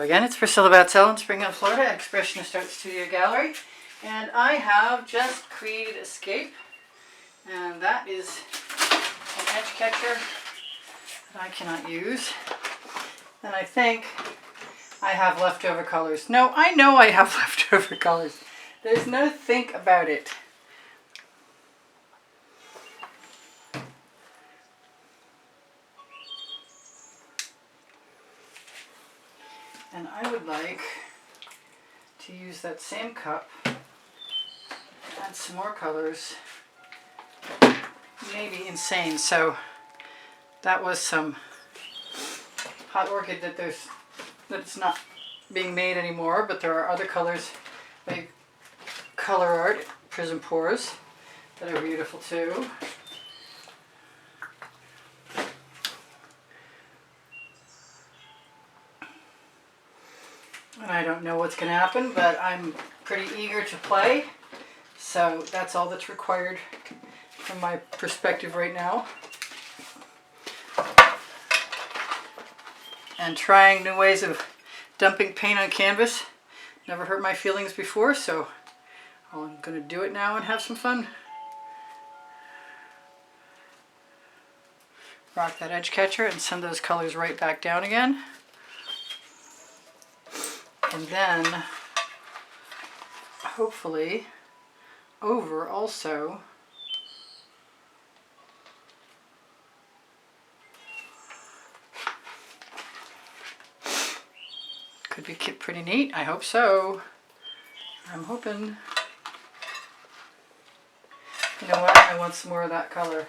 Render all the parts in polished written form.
Again, it's Priscilla Batzell in Spring Hill, Florida, Expressionist Art Studio Gallery, and I have just created Escape, and that is an edge catcher that I cannot use, and I think I have leftover colors. No, I know I have leftover colors. There's no think about it. And I would like to use that same cup, add some more colors, maybe insane. So that was some hot orchid that's not being made anymore, but there are other colors like color art, prism pours, that are beautiful too. And I don't know what's going to happen, but I'm pretty eager to play. So that's all that's required from my perspective right now. And trying new ways of dumping paint on canvas. Never hurt my feelings before, so I'm going to do it now and have some fun. Rock that edge catcher and send those colors right back down again. And then, hopefully, over also. Could be pretty neat. I hope so. I'm hoping. You know what? I want some more of that color.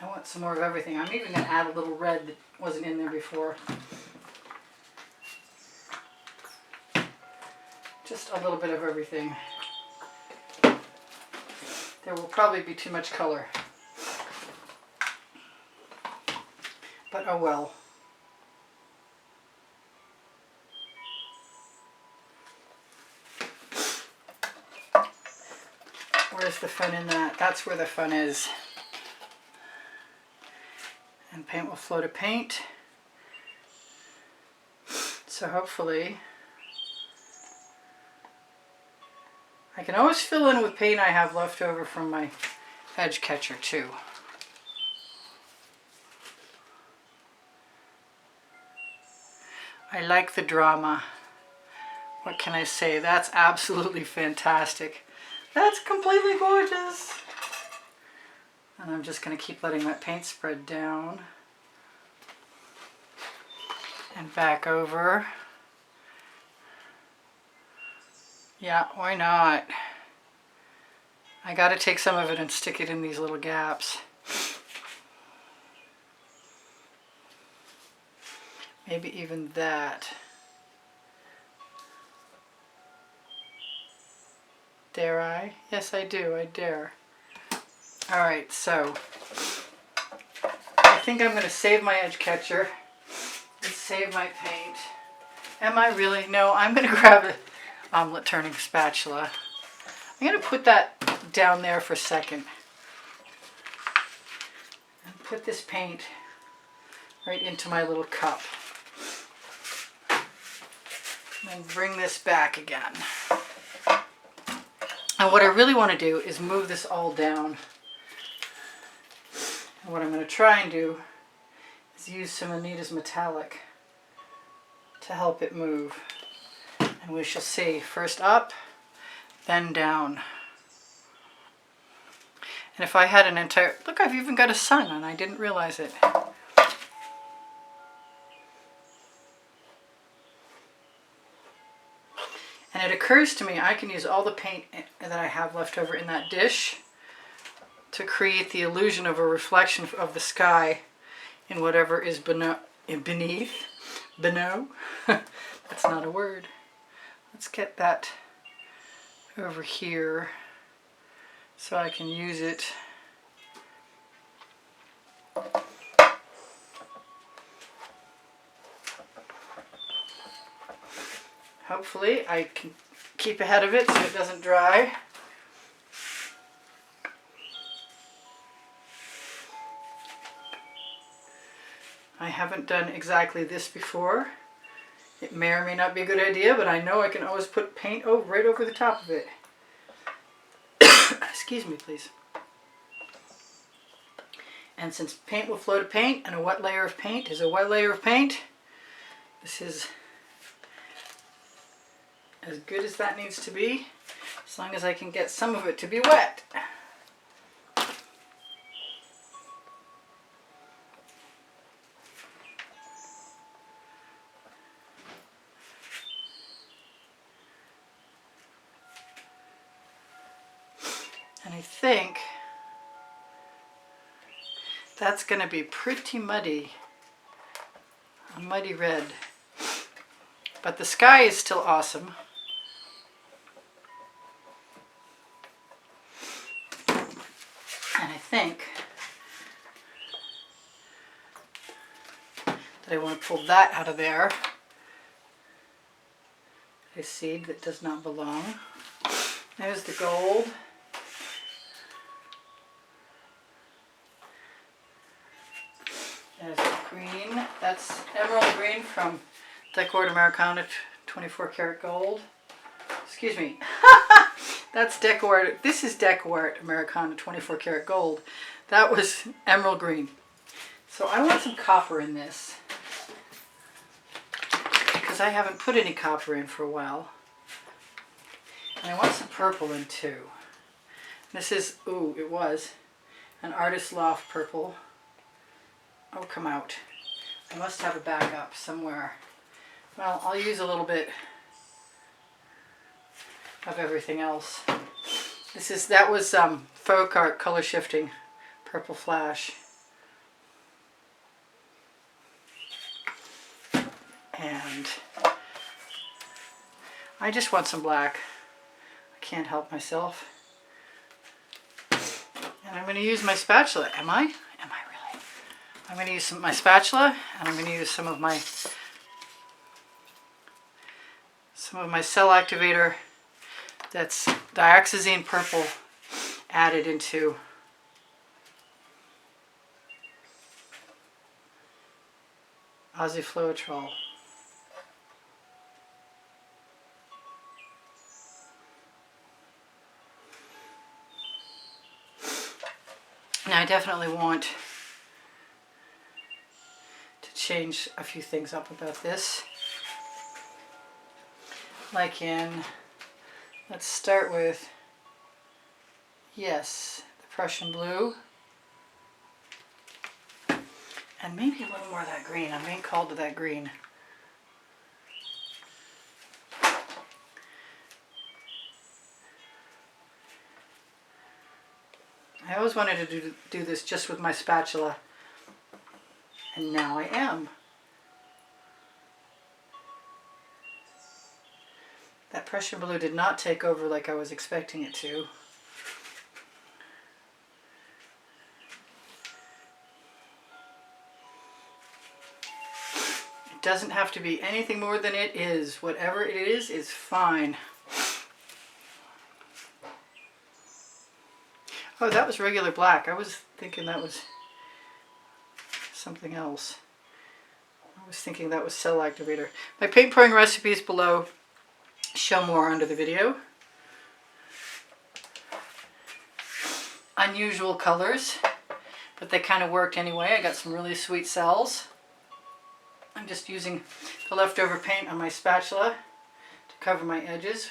I want some more of everything. I'm even going to add a little red that wasn't in there before. Just a little bit of everything. There will probably be too much color. But oh well. Where's the fun in that? That's where the fun is. And paint will flow to paint. So hopefully I can always fill in with paint I have left over from my edge catcher too. I like the drama. What can I say? That's absolutely fantastic. That's completely gorgeous. And I'm just going to keep letting that paint spread down. And back over. Yeah, why not? I gotta take some of it and stick it in these little gaps. Maybe even that. Dare I? Yes, I do. I dare. Alright, so I think I'm going to save my edge catcher and save my paint. Am I really? No, I'm going to grab an omelet turning spatula. I'm going to put that down there for a second. And put this paint right into my little cup. And bring this back again. And what I really want to do is move this all down. And what I'm going to try and do is use some Anita's metallic to help it move. And we shall see. First up, then down. And if I had an entire... Look, I've even got a sun and I didn't realize it. And it occurs to me I can use all the paint that I have left over in that dish to create the illusion of a reflection of the sky in whatever is beneath. Below? That's not a word. Let's get that over here so I can use it. Hopefully I can keep ahead of it so it doesn't dry. I haven't done exactly this before. It may or may not be a good idea, but I know I can always put paint right over the top of it. Excuse me, please. And since paint will flow to paint, and a wet layer of paint is a wet layer of paint, this is as good as that needs to be, as long as I can get some of it to be wet. And I think that's going to be pretty muddy, a muddy red. But the sky is still awesome. And I think that I want to pull that out of there. A seed that does not belong. There's the gold. There's the green. That's emerald green from Decor Americana 24 karat gold. Excuse me. That's Decor. This is Decor Americana 24 karat gold. That was emerald green. So I want some copper in this, because I haven't put any copper in for a while. And I want some purple in too. This is, ooh, it was an Artist Loft purple. Oh, come out. I must have a backup somewhere. Well, I'll use a little bit of everything else. That was Folk Art Color Shifting Purple Flash. And I just want some black. I can't help myself. And I'm going to use my spatula. Am I? Am I really? I'm going to use my spatula, and I'm going to use some of my cell activator. That's dioxazine purple added into Floetrol. Now I definitely want to change a few things up about this. Like let's start with, yes, the Prussian blue. And maybe a little more of that green. I'm being called to that green. I always wanted to do this just with my spatula, and now I am. That Prussian blue did not take over like I was expecting it to. It doesn't have to be anything more than it is. Whatever it is fine. Oh, that was regular black. I was thinking that was something else. I was thinking that was cell activator. My paint pouring recipes below show more under the video. Unusual colors, but they kind of worked anyway. I got some really sweet cells. I'm just using the leftover paint on my spatula to cover my edges,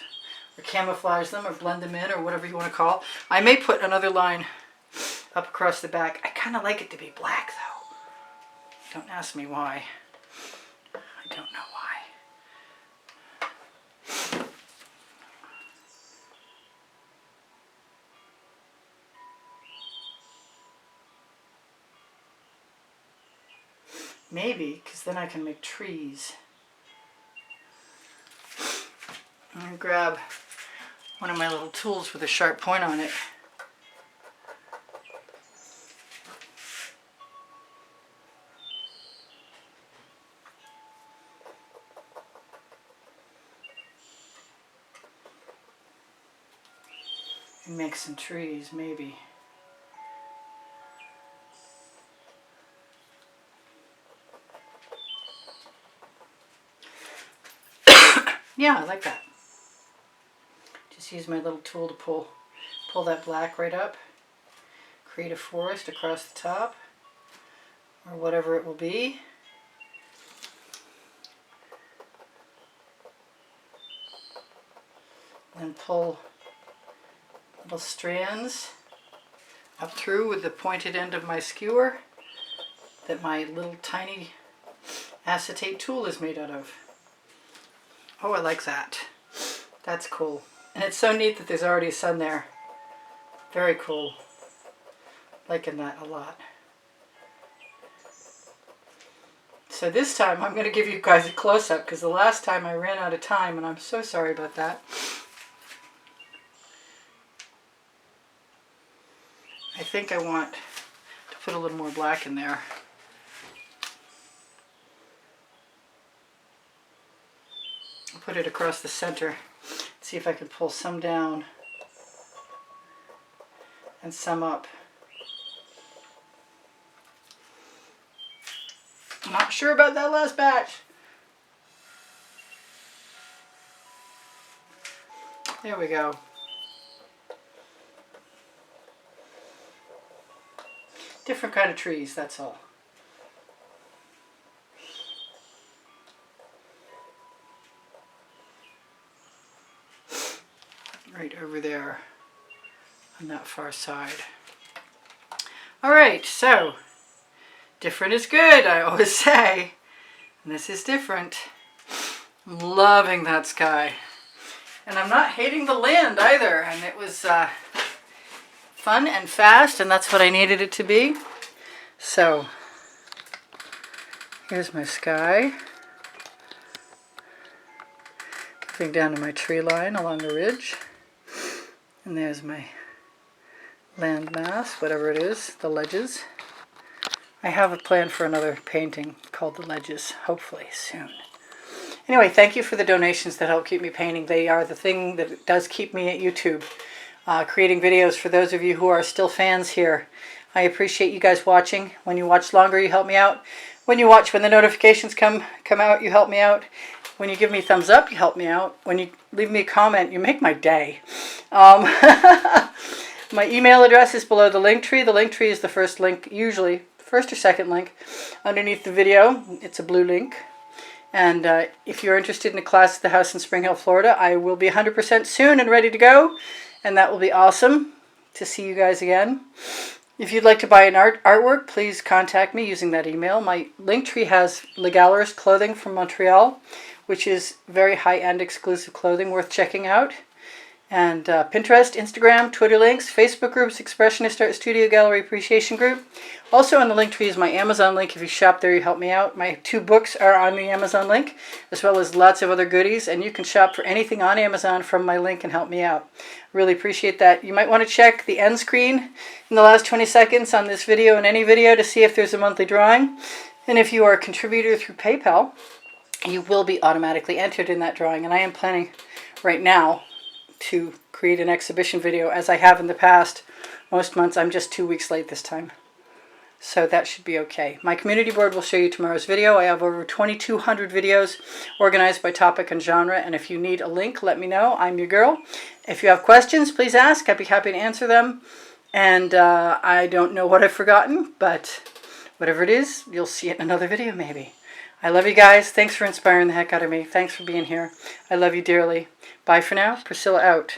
or camouflage them, or blend them in, or whatever you want to call. I may put another line up across the back. I kind of like it to be black though. Don't ask me why. I don't know why. Maybe, because then I can make trees. I'm going to grab one of my little tools with a sharp point on it. And make some trees, maybe. Yeah, I like that. Just use my little tool to pull that black right up. Create a forest across the top, or whatever it will be. And pull little strands up through with the pointed end of my skewer that my little tiny acetate tool is made out of. Oh, I like that. That's cool. And it's so neat that there's already sun there. Very cool. Liking that a lot. So this time I'm going to give you guys a close-up because the last time I ran out of time, and I'm so sorry about that. I think I want to put a little more black in there. I'll put it across the center. See if I can pull some down and some up. I'm not sure about that last batch. There we go. Different kind of trees, that's all. Right over there on that far side. All right, so different is good, I always say. And this is different. I'm loving that sky. And I'm not hating the land either. And it was fun and fast, and that's what I needed it to be. So here's my sky. Moving down to my tree line along the ridge. And there's my land mass, whatever it is, the ledges. I have a plan for another painting called The Ledges, hopefully soon. Anyway, thank you for the donations that help keep me painting. They are the thing that does keep me at YouTube, creating videos for those of you who are still fans here. I appreciate you guys watching. When you watch longer, you help me out. When you watch when the notifications come out, you help me out. When you give me a thumbs up, you help me out. When you leave me a comment, you make my day. My email address is below the link tree. The link tree is the first link, usually first or second link underneath the video. It's a blue link. And if you're interested in a class at the house in Spring Hill, Florida, I will be 100% soon and ready to go. And that will be awesome to see you guys again. If you'd like to buy an artwork, please contact me using that email. My link tree has Legallerist clothing from Montreal, which is very high-end exclusive clothing worth checking out. And Pinterest, Instagram, Twitter links, Facebook groups, Expressionist Art Studio Gallery Appreciation Group. Also on the link tree is my Amazon link. If you shop there, you help me out. My 2 books are on the Amazon link, as well as lots of other goodies. And you can shop for anything on Amazon from my link and help me out. Really appreciate that. You might want to check the end screen in the last 20 seconds on this video and any video to see if there's a monthly drawing. And if you are a contributor through PayPal, you will be automatically entered in that drawing. And I am planning right now to create an exhibition video as I have in the past. Most months I'm just 2 weeks late this time. So that should be okay. My community board will show you tomorrow's video. I have over 2,200 videos organized by topic and genre, and if you need a link, let me know. I'm your girl. If you have questions, please ask. I'd be happy to answer them. And I don't know what I've forgotten, but whatever it is, you'll see it in another video maybe. I love you guys. Thanks for inspiring the heck out of me. Thanks for being here. I love you dearly. Bye for now. Priscilla out.